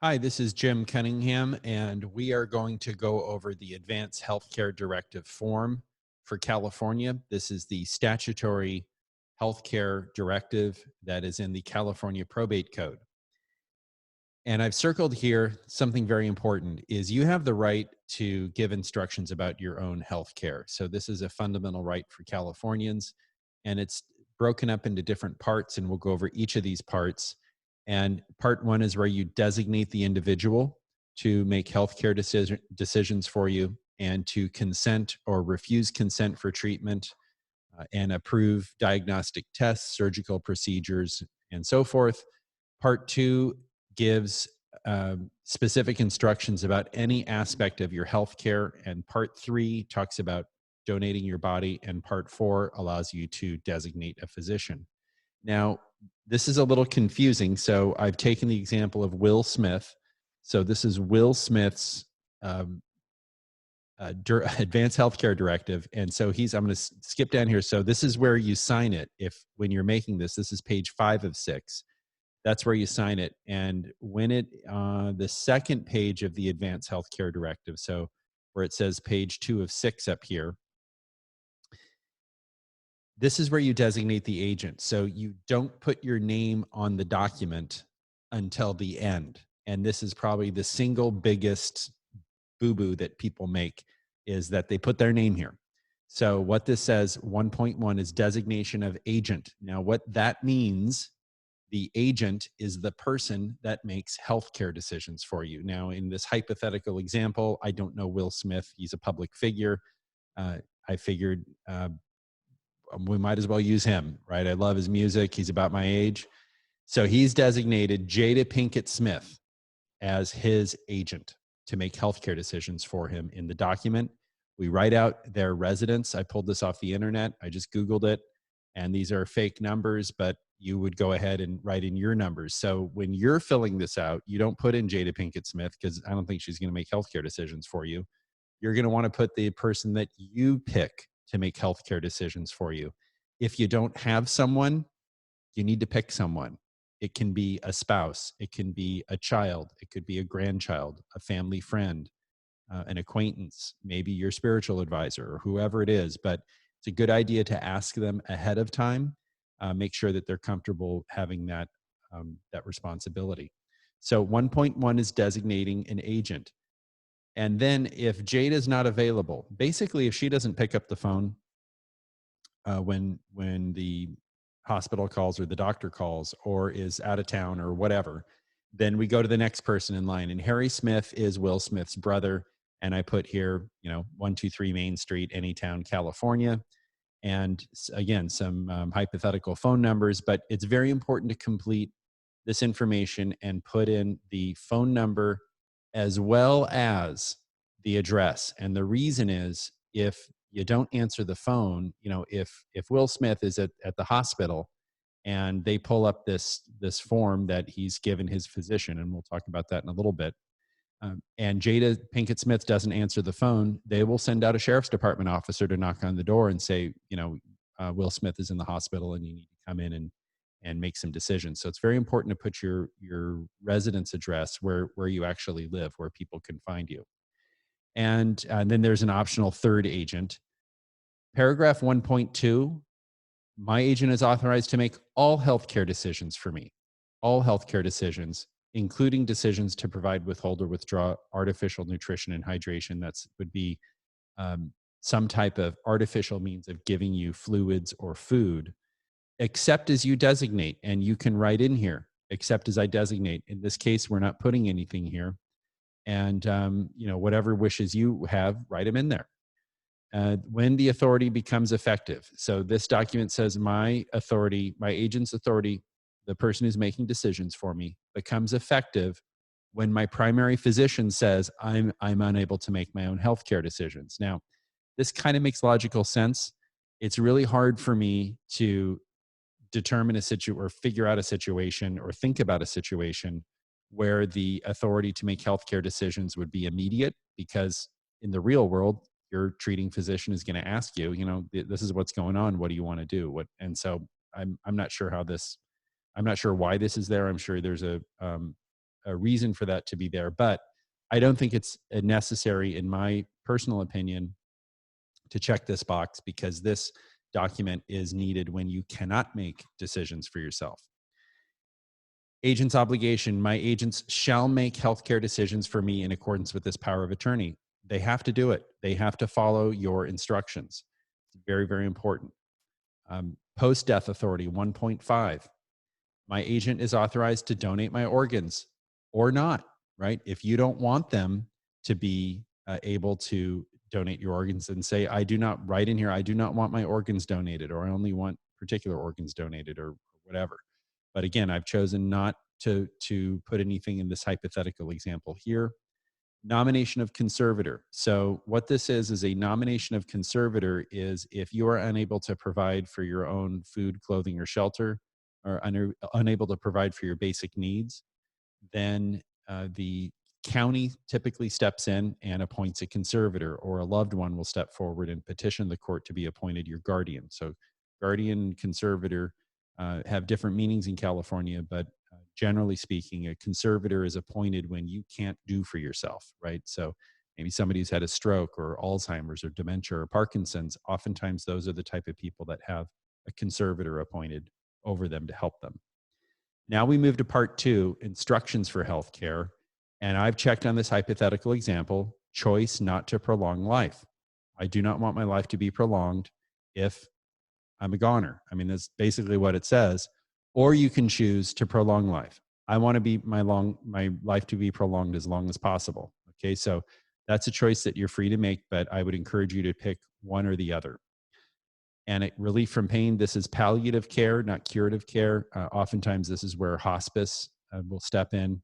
Hi, this is Jim Cunningham, and we are going to go over the Advanced Healthcare Directive form for California. This is the statutory healthcare directive that is in the California Probate Code. And I've circled here something very important is you have the right to give instructions about your own healthcare. So this is a fundamental right for Californians, and it's broken up into different parts, and we'll go over each of these parts. And part one is where you designate the individual to make healthcare decisions for you and to consent or refuse consent for treatment and approve diagnostic tests, surgical procedures, and so forth. Part two gives specific instructions about any aspect of your healthcare, and part three talks about donating your body, and part four allows you to designate a physician. Now, this is a little confusing, so I've taken the example of Will Smith. So this is Will Smith's um, advanced healthcare directive, and so I'm going to skip down here. So this is where you sign it. If when you're making this is page 5 of 6. That's where you sign it. And when the second page of the advanced healthcare directive, so where it says page 2 of 6 up here, this is where you designate the agent. So you don't put your name on the document until the end. And this is probably the single biggest boo-boo that people make, is that they put their name here. So what this says, 1.1, is designation of agent. Now, what that means, the agent is the person that makes healthcare decisions for you. Now, in this hypothetical example, I don't know Will Smith. He's a public figure. I figured we might as well use him, right? I love his music. He's about my age. So he's designated Jada Pinkett Smith as his agent to make healthcare decisions for him. In the document, we write out their residence. I pulled this off the internet. I just Googled it. And these are fake numbers, but you would go ahead and write in your numbers. So when you're filling this out, you don't put in Jada Pinkett Smith, because I don't think she's going to make healthcare decisions for you. You're going to want to put the person that you pick to make healthcare decisions for you. If you don't have someone, you need to pick someone. It can be a spouse, it can be a child, it could be a grandchild, a family friend, an acquaintance, maybe your spiritual advisor, or whoever it is. But it's a good idea to ask them ahead of time. Make sure that they're comfortable having that responsibility. So 1.1 is designating an agent. And then if Jade is not available, basically if she doesn't pick up the phone when the hospital calls or the doctor calls, or is out of town or whatever, then we go to the next person in line. And Harry Smith is Will Smith's brother. And I put here, 123 Main Street, Anytown, California. And again, some hypothetical phone numbers, but it's very important to complete this information and put in the phone number as well as the address. And the reason is, if you don't answer the phone, if Will Smith is at the hospital and they pull up this form that he's given his physician, and we'll talk about that in a little bit, and Jada Pinkett Smith doesn't answer the phone, they will send out a sheriff's department officer to knock on the door and say, Will Smith is in the hospital and you need to come in and make some decisions. So it's very important to put your residence address where you actually live, where people can find you. And then there's an optional third agent. Paragraph 1.2, my agent is authorized to make all healthcare decisions for me, all healthcare decisions, including decisions to provide, withhold, or withdraw artificial nutrition and hydration. That would be some type of artificial means of giving you fluids or food, except as you designate. And you can write in here, except as I designate. In this case, we're not putting anything here. And, whatever wishes you have, write them in there. When the authority becomes effective. So this document says my authority, my agent's authority, the person who's making decisions for me, becomes effective when my primary physician says I'm unable to make my own healthcare decisions. Now, this kind of makes logical sense. It's really hard for me to determine a situation or figure out a situation or think about a situation where the authority to make healthcare decisions would be immediate, because in the real world, your treating physician is going to ask you, this is what's going on. What do you want to do? And so I'm not sure I'm not sure why this is there. I'm sure there's a reason for that to be there. But I don't think it's necessary, in my personal opinion, to check this box, because this document is needed when you cannot make decisions for yourself. Agent's obligation. My agents shall make healthcare decisions for me in accordance with this power of attorney. They have to do it. They have to follow your instructions. It's very, very important. Post-death authority 1.5. My agent is authorized to donate my organs or not, right? If you don't want them to be able to donate your organs, and say, I do not, write in here, I do not want my organs donated, or I only want particular organs donated, or whatever. But again, I've chosen not to put anything in this hypothetical example here. Nomination of conservator. So what this is a nomination of conservator is if you are unable to provide for your own food, clothing, or shelter, or unable to provide for your basic needs, then the county typically steps in and appoints a conservator, or a loved one will step forward and petition the court to be appointed your guardian. So guardian and conservator have different meanings in California, but generally speaking, a conservator is appointed when you can't do for yourself, right? So maybe somebody who's had a stroke, or Alzheimer's, or dementia, or Parkinson's. Oftentimes those are the type of people that have a conservator appointed over them to help them. Now we move to part 2, instructions for healthcare. And I've checked on this hypothetical example, choice not to prolong life. I do not want my life to be prolonged if I'm a goner. I mean, that's basically what it says. Or you can choose to prolong life. I want to be my life to be prolonged as long as possible. Okay, so that's a choice that you're free to make, but I would encourage you to pick one or the other. And relief from pain, this is palliative care, not curative care. Oftentimes, this is where hospice will step in.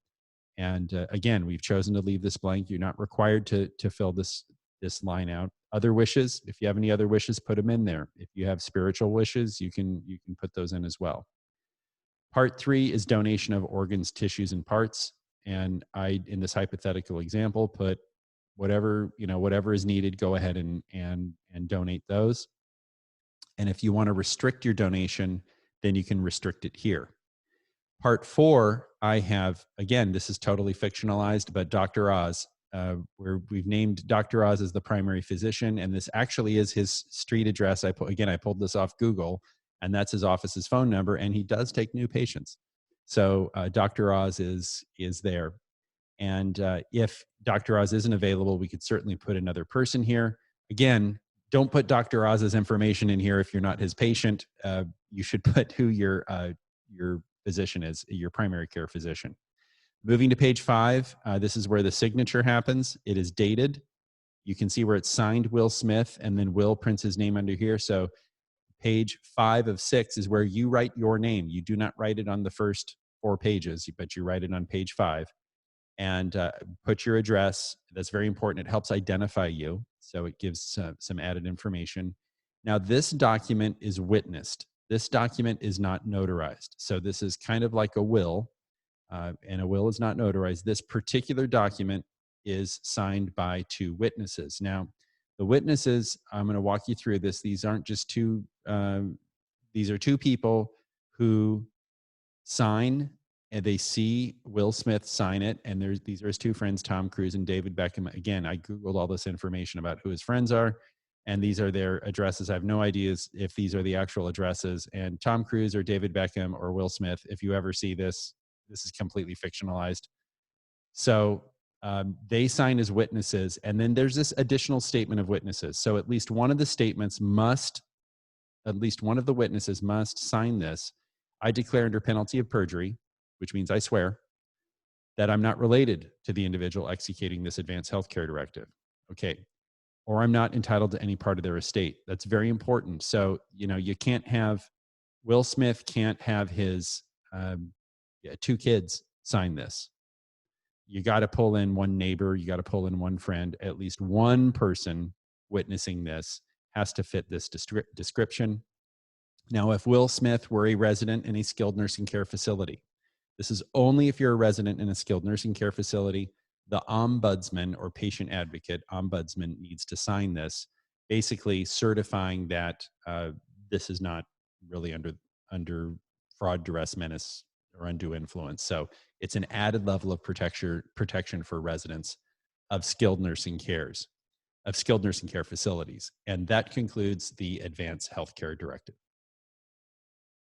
And again, we've chosen to leave this blank. You're not required to fill this line out. Other wishes, if you have any other wishes, put them in there. If you have spiritual wishes, you can put those in as well. Part 3 is donation of organs, tissues, and parts. And I, in this hypothetical example, put whatever is needed. Go ahead and donate those. And if you want to restrict your donation, then you can restrict it here. Part 4, I have, again, this is totally fictionalized, but Dr. Oz, where we've named Dr. Oz as the primary physician, and this actually is his street address. I pulled this off Google, and that's his office's phone number, and he does take new patients. So Dr. Oz is there. And if Dr. Oz isn't available, we could certainly put another person here. Again, don't put Dr. Oz's information in here if you're not his patient. You should put who your physician is, your primary care physician. Moving to page 5, this is where the signature happens. It is dated. You can see where it's signed Will Smith, and then Will prints his name under here. So page 5 of 6 is where you write your name. You do not write it on the first 4 pages, but you write it on page 5. And put your address. That's very important. It helps identify you. So it gives some added information. Now, this document is witnessed. This document is not notarized. So this is kind of like a will, and a will is not notarized. This particular document is signed by 2 witnesses. Now, the witnesses, I'm going to walk you through this. These aren't just these are 2 people who sign, and they see Will Smith sign it. And these are his 2 friends, Tom Cruise and David Beckham. Again, I Googled all this information about who his friends are, and these are their addresses. I have no idea if these are the actual addresses. And Tom Cruise or David Beckham or Will Smith, if you ever see this, this is completely fictionalized. So they sign as witnesses. And then there's this additional statement of witnesses. So at least one of the witnesses must sign this. I declare under penalty of perjury, which means I swear, that I'm not related to the individual executing this advanced healthcare directive. Okay. Or I'm not entitled to any part of their estate. That's very important. So, you can't have, Will Smith can't have his 2 kids sign this. You got to pull in one neighbor. You got to pull in one friend. At least one person witnessing this has to fit this description. Now, if Will Smith were a resident in a skilled nursing care facility, this is only if you're a resident in a skilled nursing care facility, the ombudsman or patient advocate, ombudsman, needs to sign this, basically certifying that this is not really under fraud, duress, menace, or undue influence. So it's an added level of protection for residents of skilled nursing care facilities. And that concludes the Advanced Healthcare Directive.